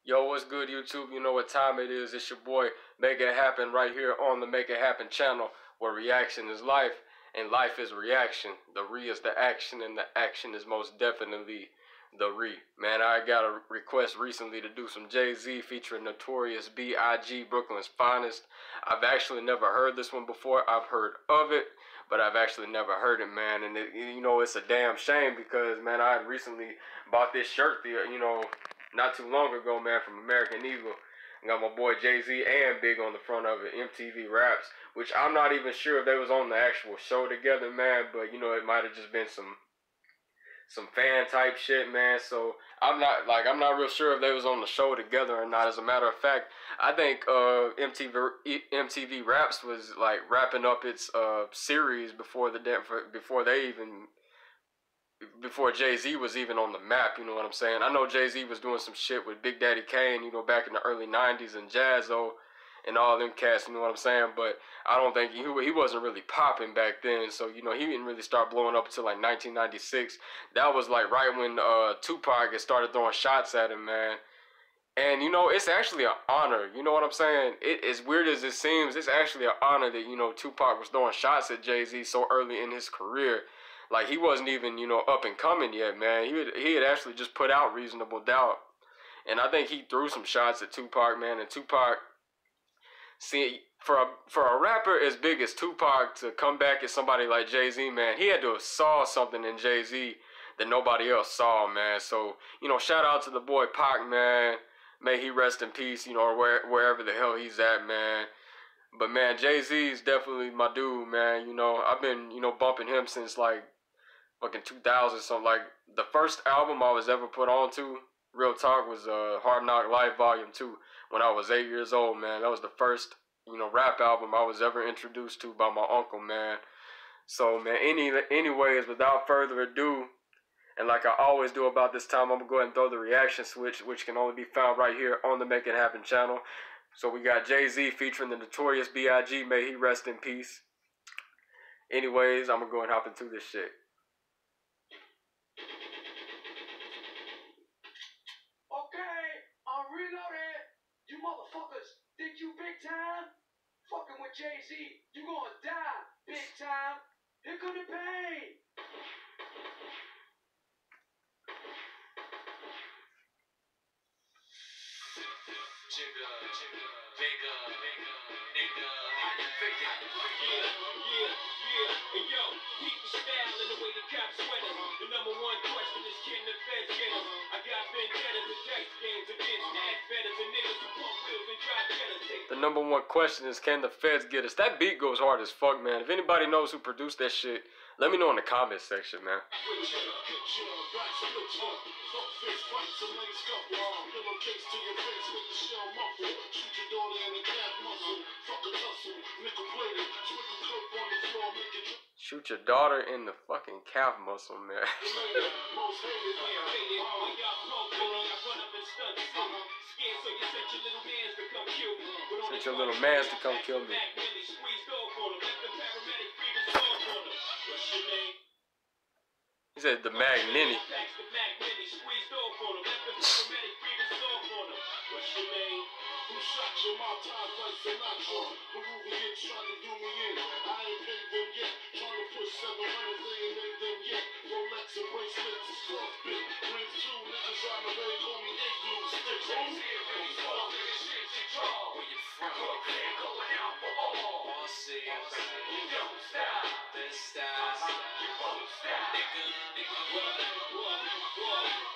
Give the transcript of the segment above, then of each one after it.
Yo, what's good, YouTube? You know what time it is. It's your boy, Make It Happen, right here on the Make It Happen channel, where reaction is life, and life is reaction. The re is the action, and the action is most definitely the re. Man, I got a request recently to do some Jay-Z featuring Notorious B.I.G-Brooklyn'S Finest. I've actually never heard this one before. I've heard of it, but I've actually never heard it, man. And, it's a damn shame because, man, I had recently bought this shirt, not too long ago, man, from American Eagle. Got my boy Jay-Z and Big on the front of it, MTV Raps, which I'm not even sure if they was on the actual show together, man, but, it might have just been some fan type shit, man. So I'm not real sure if they was on the show together or not. As a matter of fact, I think MTV Raps was like wrapping up its series before Jay-Z was even on the map, you know what I'm saying? I know Jay-Z was doing some shit with Big Daddy Kane, back in the early 90s and Jazzo and all them cats, you know what I'm saying? But I don't think he wasn't really popping back then. So, he didn't really start blowing up until like 1996. That was like right when Tupac had started throwing shots at him, man. And, it's actually an honor, you know what I'm saying? As weird as it seems, it's actually an honor that, Tupac was throwing shots at Jay-Z so early in his career. Like, he wasn't even, up and coming yet, man. He had actually just put out Reasonable Doubt. And I think he threw some shots at Tupac, man. And Tupac, see, for a rapper as big as Tupac to come back as somebody like Jay-Z, man, he had to have saw something in Jay-Z that nobody else saw, man. So, shout out to the boy Pac, man. May he rest in peace, or wherever the hell he's at, man. But, man, Jay-Z is definitely my dude, man. I've been, bumping him since, like, fucking 2000. So, like, the first album I was ever put on to, real talk, was Hard Knock Life Volume 2 when I was 8 years old, man. That was the first, rap album I was ever introduced to by my uncle, man. So, man, anyways, without further ado, and like I always do about this time, I'm going to go ahead and throw the reaction switch, which can only be found right here on the Make It Happen channel. So we got Jay-Z featuring the Notorious B.I.G. May he rest in peace. Anyways, I'm going to go and hop into this shit. Okay, I'm reloaded. You motherfuckers think you big time? Fucking with Jay-Z, you gonna die big time. Here come the pain. Jigga, bigger, nigga, how you figure? Yeah. And yo, keep the style and the way the cops sweater. The number one question is, can the feds get us? I got vendettas and dice games against ass betters and niggas who pump wheels and drive jetters. The number one question is, can the feds get us? That beat goes hard as fuck, man. If anybody knows who produced that shit, let me know in the comments section, man. Shoot your daughter in the fucking calf muscle, man. Sent your little mans to come kill me. He said the Magnini. Who shot your mouth times like Sinatra? Peruvian tried to do me in. I ain't paid them yet. Trying to push 700, they ain't made them yet. Rolex and bracelets is soft bit. Rings two niggas on the way, call me igloo sticks. Where you from? Brooklyn, going out for all. See, you don't stop. This style, you won't stop. Nigga, what?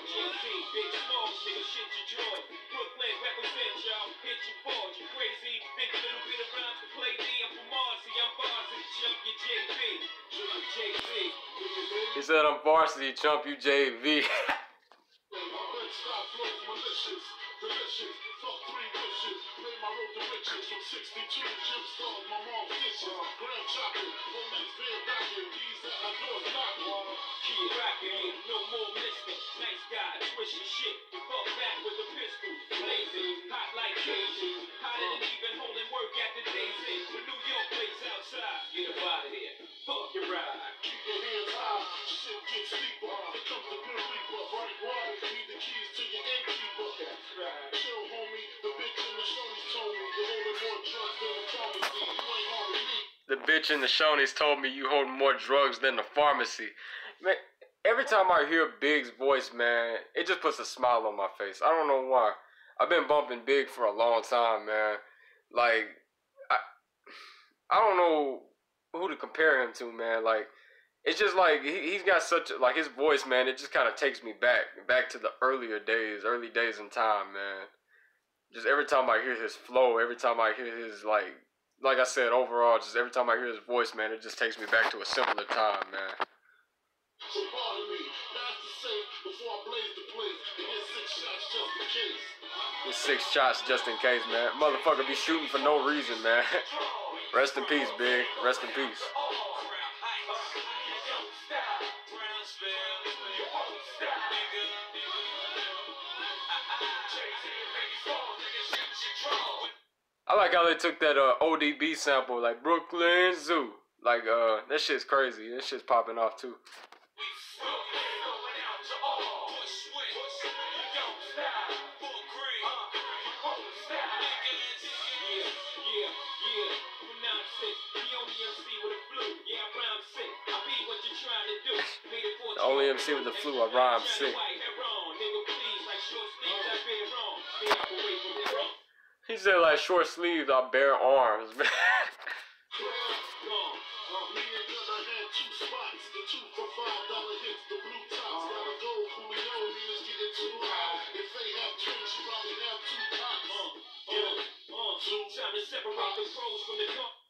GP, big smalls, nigga, shit your joy. Brooklyn, represent y'all, hit your board, you crazy. Think a little bit of rhymes to play me. I'm from Marcy, I'm Varsity, chump your JV. JV. He said I'm Varsity, chump you JV. Delicious, fuck 3 wishes. Play my road to riches from 62 chips stars, my mom's dishes. Graham chopping, police bed backing, these at my door knocking. Kid rocking, no more mystic. Nice guy, twist your shit. Fuck back with the pistol. Blazing, hot like Cajun. Hotter than even holding work at the day's end. When New York plays outside, get up out of here. Fuck your ride. Keep your hands high, shit gets steeper. Here comes the Grim Reaper. Bright water, need the keys to your innkeeper. That's right. Chill bitch in the Shoney's told me you hold more drugs than the pharmacy. Man, every time I hear Big's voice, man, it just puts a smile on my face. I don't know why. I've been bumping Big for a long time, man. Like, I don't know who to compare him to, man. Like, it's just like he's got such a, like his voice, man. It just kind of takes me back to the early days in time, man. Just every time I hear his flow, every time I hear his like I said, overall, just every time I hear his voice, man, it just takes me back to a simpler time, man. So pardon me, that's to say, before I blaze the place, and hit 6 shots just in case. His 6 shots just in case, man. Motherfucker be shooting for no reason, man. Rest in peace, Big. Rest in peace. I like how they took that ODB sample, like Brooklyn Zoo. Like, that shit's crazy. That shit's popping off, too. The only MC with the flu, I rhyme sick. He said like short sleeves, I bare arms, man.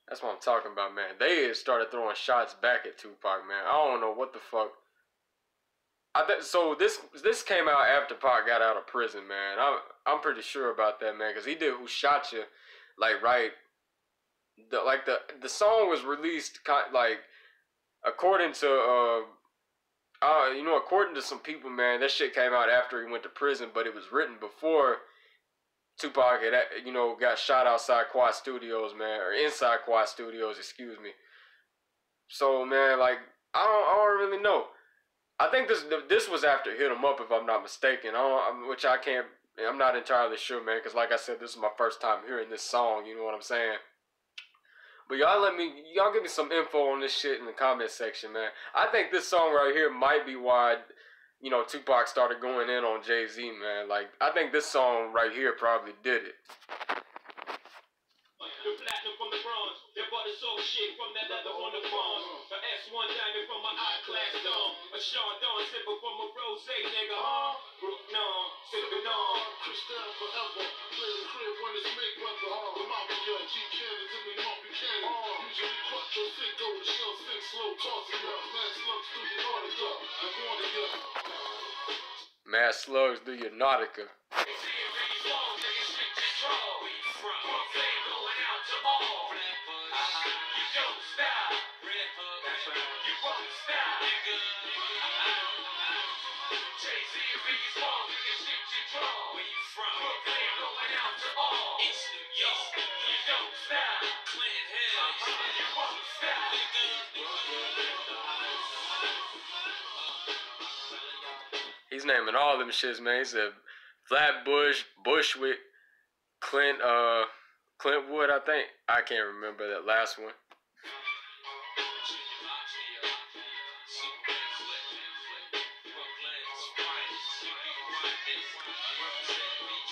That's what I'm talking about, man. They started throwing shots back at Tupac, man. I don't know what the fuck. So this came out after Pac got out of prison, man. I'm pretty sure about that, man, because he did "Who Shot You," like right. The song was released like according to according to some people, man. That shit came out after he went to prison, but it was written before Tupac had got shot outside Quad Studios, man, or inside Quad Studios, excuse me. So, man, like I don't really know. I think this was after Hit 'Em Up, if I'm not mistaken. I'm not entirely sure, man, because like I said, this is my first time hearing this song. You know what I'm saying? But y'all give me some info on this shit in the comment section, man. I think this song right here might be why, Tupac started going in on Jay-Z, man. Like, I think this song right here probably did it. The platinum from the bronze, that bought us all shit from that leather on the farm. A S1 diamond from my I-class dome. A Sean Dawn sipper from a rose, nigga, huh? Brooklyn, sipping on. Crystal forever, play the crib when it's big weather. The mafia, keep cannons in the North Buchanan. Usually quattro, sick, go with shell, sick, slow, tossing up. Mad slugs through your Nautica, and warning you. Mad slugs through your Nautica. He's naming all them shits, man. He said Flatbush, Bushwick, Clintwood, I think. I can't remember that last one.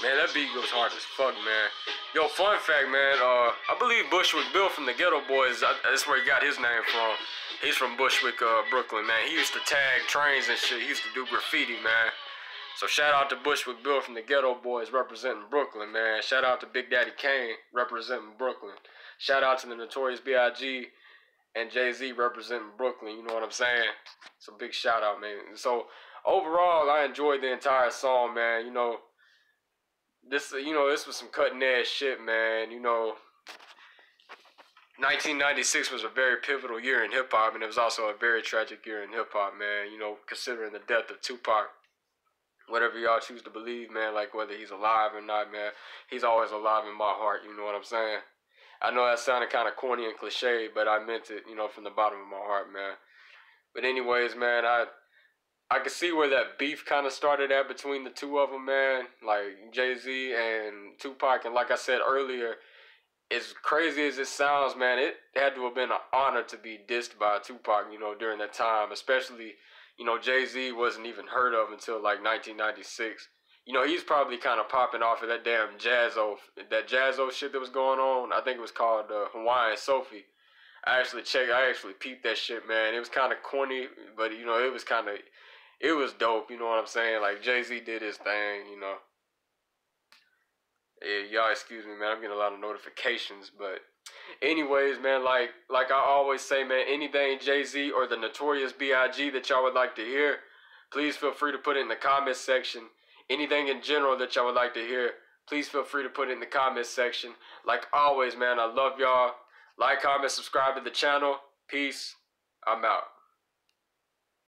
Man, that beat goes hard as fuck, man. Yo, fun fact, man. I believe Bushwick Bill from the Ghetto Boys, that's where he got his name from. He's from Bushwick, Brooklyn, man. He used to tag trains and shit. He used to do graffiti, man. So shout out to Bushwick Bill from the Ghetto Boys representing Brooklyn, man. Shout out to Big Daddy Kane representing Brooklyn. Shout out to the Notorious B.I.G. and Jay-Z representing Brooklyn. You know what I'm saying? So big shout out, man. So overall, I enjoyed the entire song, man. This was some cutting edge shit, man. 1996 was a very pivotal year in hip hop, and it was also a very tragic year in hip hop, man. Considering the death of Tupac. Whatever y'all choose to believe, man, like whether he's alive or not, man, he's always alive in my heart, you know what I'm saying? I know that sounded kind of corny and cliche, but I meant it, from the bottom of my heart, man. But anyways, man, I can see where that beef kind of started at between the two of them, man, like Jay-Z and Tupac. And like I said earlier, as crazy as it sounds, man, it had to have been an honor to be dissed by Tupac, you know, during that time. Especially, you know, Jay-Z wasn't even heard of until like 1996. You know, he's probably kind of popping off of that damn jazzo shit that was going on. I think it was called Hawaiian Sophie. I actually peeped that shit, man. It was kind of corny, but you know, it was dope. You know what I'm saying? Like Jay-Z did his thing, you know. Yeah, y'all excuse me, man. I'm getting a lot of notifications, but anyways, man, like I always say, man, anything Jay-Z or the Notorious B.I.G. that y'all would like to hear, please feel free to put it in the comments section. Anything in general that y'all would like to hear, please feel free to put it in the comments section. Like always, man, I love y'all. Like, comment, subscribe to the channel. Peace. I'm out.